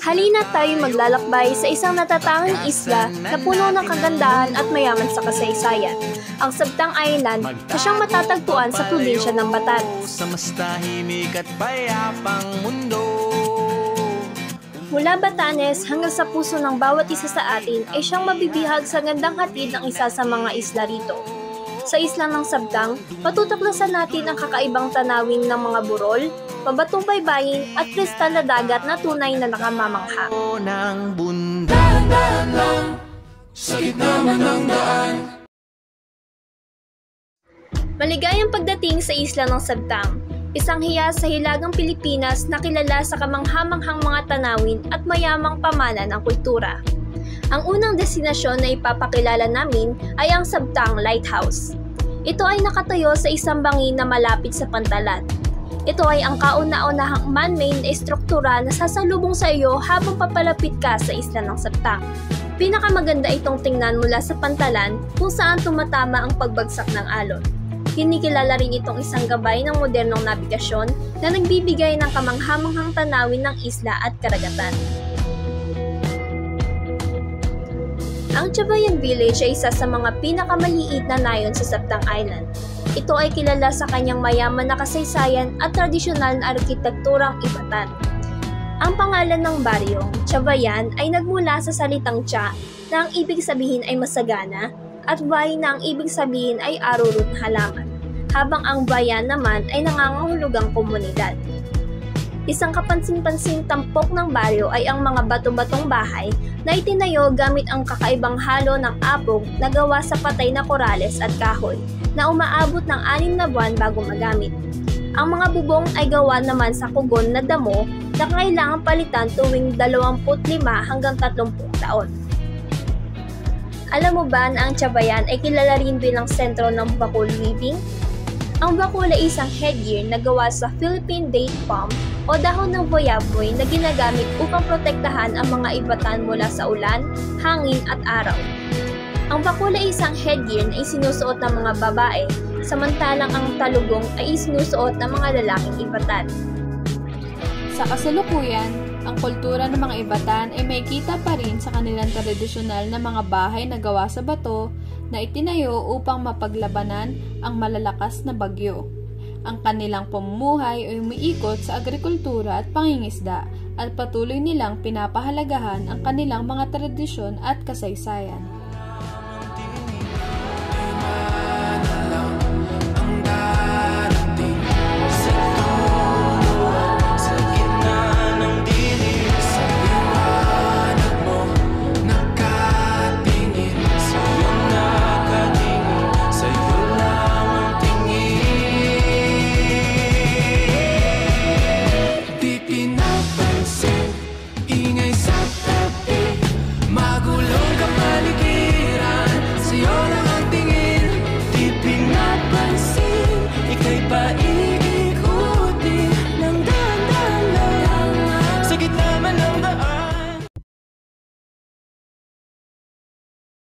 Halina tayo maglalakbay sa isang natatanging isla na puno ng kagandahan at mayaman sa kasaysayan, ang Sabtang Island na siyang matatagpuan sa probinsya ng Batanes. Sa mas tahimik at payapang mundo. Mula Batanes hanggang sa puso ng bawat isa sa atin ay siyang mabibihag sa gandang hatid ng isa sa mga isla rito. Sa isla ng Sabtang, patutuklasan natin ang kakaibang tanawin ng mga burol, pabatong baybayin at kristal na dagat na tunay na nakamamangha. Ng bundan lang, sa gitna man ng daan. Maligayang pagdating sa isla ng Sabtang, isang hiya sa hilagang Pilipinas na kilala sa kamanghamanghang mga tanawin at mayamang pamana ng kultura. Ang unang destinasyon na ipapakilala namin ay ang Sabtang Lighthouse. Ito ay nakatayo sa isang bangin na malapit sa pantalan. Ito ay ang kauna-unahang man-made na estruktura na sasalubong sa iyo habang papalapit ka sa isla ng Sabtang. Pinakamaganda itong tingnan mula sa pantalan kung saan tumatama ang pagbagsak ng alon. Kinikilala rin itong isang gabay ng modernong nabigasyon na nagbibigay ng kamanghamanghang tanawin ng isla at karagatan. Ang Chavayan Village ay isa sa mga pinakamaliit na nayon sa Sabtang Island. Ito ay kilala sa kanyang mayaman na kasaysayan at tradisyonal na arkitekturang ibatan. Ang pangalan ng baryo, Chavayan, ay nagmula sa salitang Cha na ang ibig sabihin ay masagana at Vay na ang ibig sabihin ay arurot na halaman, habang ang bayan naman ay nangangahulugang komunidad. Isang kapansin-pansing tampok ng baryo ay ang mga bato-batong bahay na itinayo gamit ang kakaibang halo ng apog na gawa sa patay na korales at kahoy na umaabot ng 6 na buwan bago magamit. Ang mga bubong ay gawa naman sa kugon na damo na kailangang palitan tuwing 25 hanggang 30 taon. Alam mo ba na ang Chavayan ay kilala rin bilang sentro ng bakul weaving? Ang bakul ay isang headgear na gawa sa Philippine date palm o dahon ng boyaboy na ginagamit upang protektahan ang mga ibatan mula sa ulan, hangin at araw. Ang bakul ay isang headgear na isinusuot ng mga babae, samantalang ang talugong ay isinusuot ng mga lalaking ibatan. Sa kasalukuyan, ang kultura ng mga ibatan ay makikita pa rin sa kanilang tradisyonal na mga bahay na gawa sa bato na itinayo upang mapaglabanan ang malalakas na bagyo. Ang kanilang pamumuhay ay umiikot sa agrikultura at pangingisda at patuloy nilang pinapahalagahan ang kanilang mga tradisyon at kasaysayan.